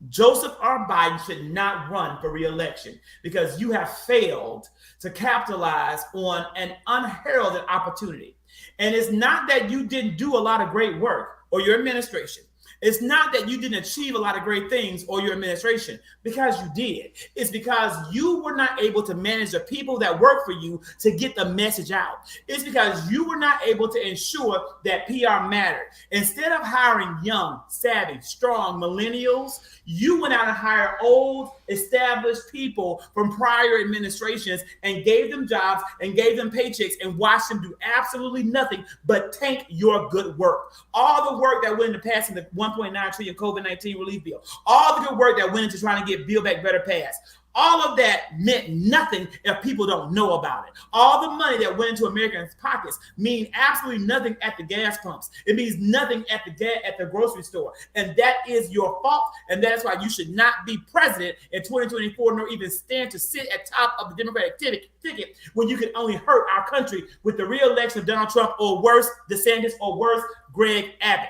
Joseph R. Biden should not run for re-election because you have failed to capitalize on an unheralded opportunity. And it's not that you didn't do a lot of great work or your administration. It's not that you didn't achieve a lot of great things or your administration, because you did. It's because you were not able to manage the people that work for you to get the message out. It's because you were not able to ensure that PR mattered. Instead of hiring young, savvy, strong millennials, you went out and hired old, established people from prior administrations and gave them jobs and gave them paychecks and watched them do absolutely nothing but tank your good work. All the work that went into passing the 1.9 trillion COVID-19 relief bill, all the good work that went into trying to get Build Back Better passed, all of that meant nothing if people don't know about it. All the money that went into Americans' pockets mean absolutely nothing at the gas pumps. It means nothing at the grocery store. And that is your fault. And that's why you should not be president in 2024, nor even stand to sit at top of the Democratic ticket when you can only hurt our country with the re-election of Donald Trump, or worse, DeSantis, or worse, Greg Abbott.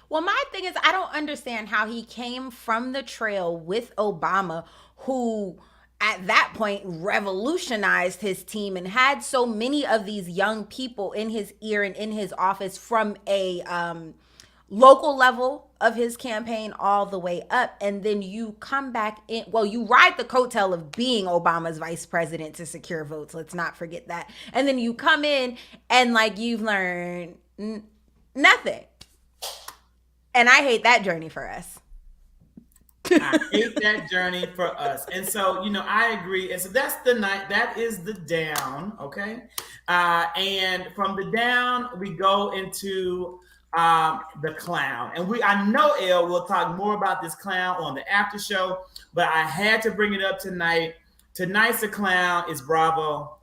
Well, my thing is, I don't understand how he came from the trail with Obama, who at that point revolutionized his team and had so many of these young people in his ear and in his office from a local level of his campaign all the way up. And then you come back in, well, you ride the coattail of being Obama's vice president to secure votes. Let's not forget that. And then you come in and like you've learned nothing. And I hate that journey for us. I hate that journey for us. And so, I agree. And so that's the night. That is the down. Okay. And from the down, we go into the clown. And I know Elle will talk more about this clown on the after show, but I had to bring it up tonight. Tonight's the clown is Bravo.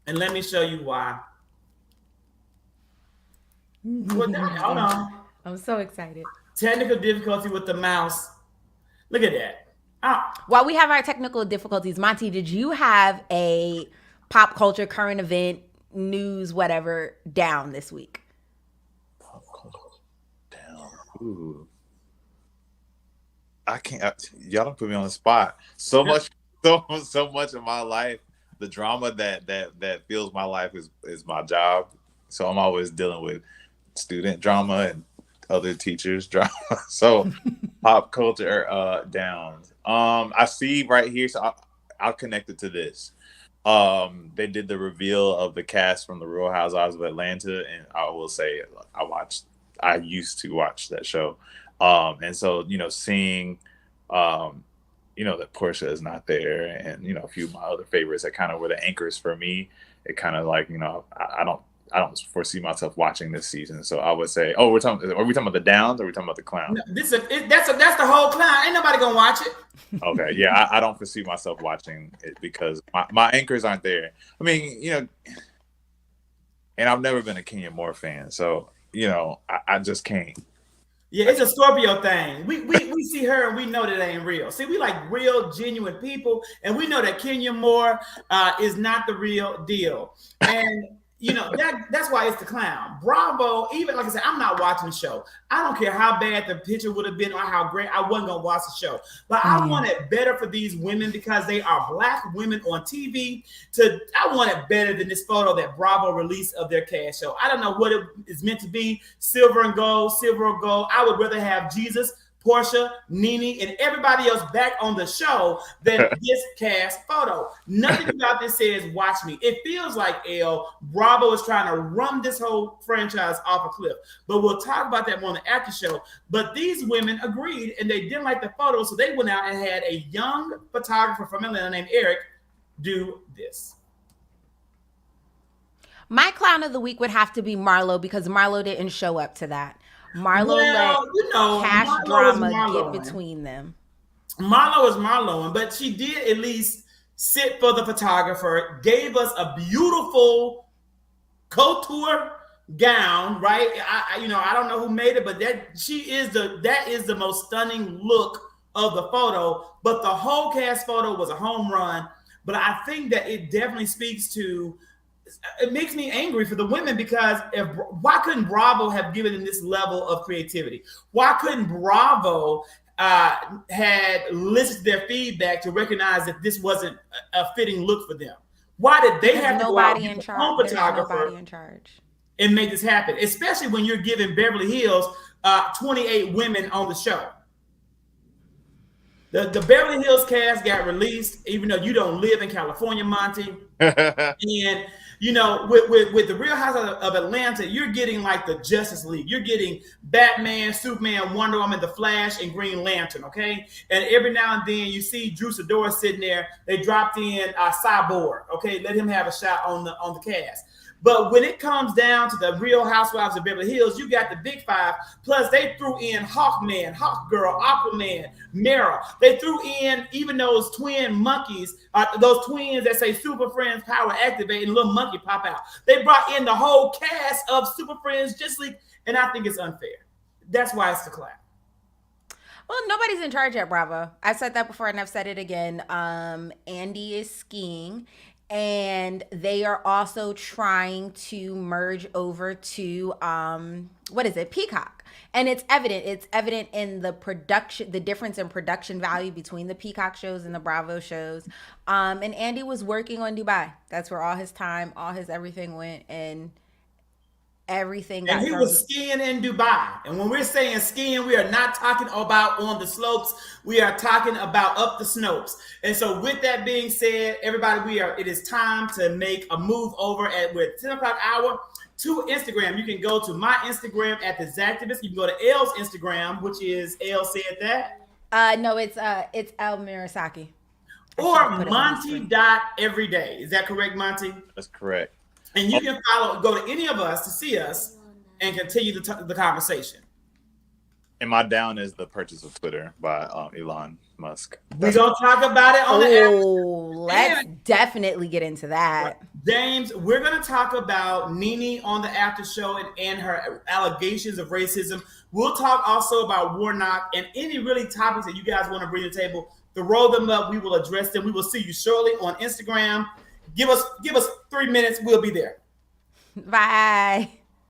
And let me show you why. Well, hold on. I'm so excited. Technical difficulty with the mouse. Look at that. While we have our technical difficulties, Monty, did you have a pop culture, current event, news, whatever, down this week? Pop culture down. Ooh. I can't. Y'all don't put me on the spot. So much of my life, the drama that fills my life is my job. So I'm always dealing with student drama and other teachers drama. So pop culture downs. I see right here, so I'll connect it to this. They did the reveal of the cast from the Real Housewives of Atlanta, and I will say I used to watch that show. And so, seeing that Portia is not there, and a few of my other favorites that kind of were the anchors for me. It kind of like, I don't foresee myself watching this season. So I would say, are we talking about the downs, or are we talking about the clown? No, that's the whole clown. Ain't nobody gonna watch it. Okay, yeah, I don't foresee myself watching it because my anchors aren't there. I mean, and I've never been a Kenya Moore fan, so I just can't. Yeah, it's a Scorpio thing. We see her and we know that it ain't real. See, we like real, genuine people, and we know that Kenya Moore is not the real deal. And that's why it's the clown. Bravo, even like I said, I'm not watching the show. I don't care how bad the picture would have been or how great. I wasn't gonna watch the show. But I want it better for these women because they are Black women on TV. I want it better than this photo that Bravo released of their cast show. I don't know what it is meant to be. Silver and gold, silver or gold. I would rather have Jesus, Portia, Nene, and everybody else back on the show than this cast photo. Nothing about this says watch me. It feels like Bravo is trying to run this whole franchise off a cliff. But we'll talk about that more on the after show. But these women agreed and they didn't like the photo, so they went out and had a young photographer from Atlanta named Eric do this. My clown of the week would have to be Marlo because Marlo didn't show up to that. Marlo let cash drama get between them. Marlo is Marlo, but she did at least sit for the photographer, gave us a beautiful couture gown, right? I don't know who made it, but that is the most stunning look of the photo. But the whole cast photo was a home run. But I think that it definitely speaks to it makes me angry for the women because why couldn't Bravo have given them this level of creativity? Why couldn't Bravo had listened to their feedback to recognize that this wasn't a fitting look for them? Why did they Because have to go out and nobody get in the charge. home There's nobody photographer in charge. and make this happen? Especially when you're giving Beverly Hills 28 women on the show. The Beverly Hills cast got released, even though you don't live in California, Monty. And with the Real House of Atlanta, you're getting like the Justice League. You're getting Batman, Superman, Wonder Woman, the Flash, and Green Lantern. Okay, and every now and then you see Drew Sidora sitting there. They dropped in Cyborg. Okay, let him have a shot on the cast. But when it comes down to the Real Housewives of Beverly Hills, you got the big five. Plus, they threw in Hawkman, Hawkgirl, Aquaman, Mara. They threw in even those twin monkeys, those twins that say Super Friends Power Activate and little monkey pop out. They brought in the whole cast of Super Friends Justice League, and I think it's unfair. That's why it's the clap. Well, nobody's in charge at Bravo. I've said that before and I've said it again. Andy is skiing, and they are also trying to merge over to what is it, Peacock. And it's evident in the production, the difference in production value between the Peacock shows and the Bravo shows. And Andy was working on Dubai. That's where all his time, all his everything went, and everything got And he thrown. was skiing in Dubai. And when we're saying skiing, we are not talking about on the slopes. We are talking about up the slopes. And so with that being said, everybody, it is time to make a move over with 10 o'clock hour to Instagram. You can go to my Instagram at the Zactivist. You can go to Elle's Instagram, which is Elle Said That. No, it's El Mirasaki. Or monte.everyday. Is that correct, Monty? That's correct. And you can go to any of us to see us and continue the conversation. And my down is the purchase of Twitter by Elon Musk. We're going to talk about it on the episode. Let's definitely get into that. James, we're going to talk about Nene on the after show and her allegations of racism. We'll talk also about Warnock and any really topics that you guys want to bring to the table. To roll them up, we will address them. We will see you shortly on Instagram. Give us 3 minutes. We'll be there. Bye.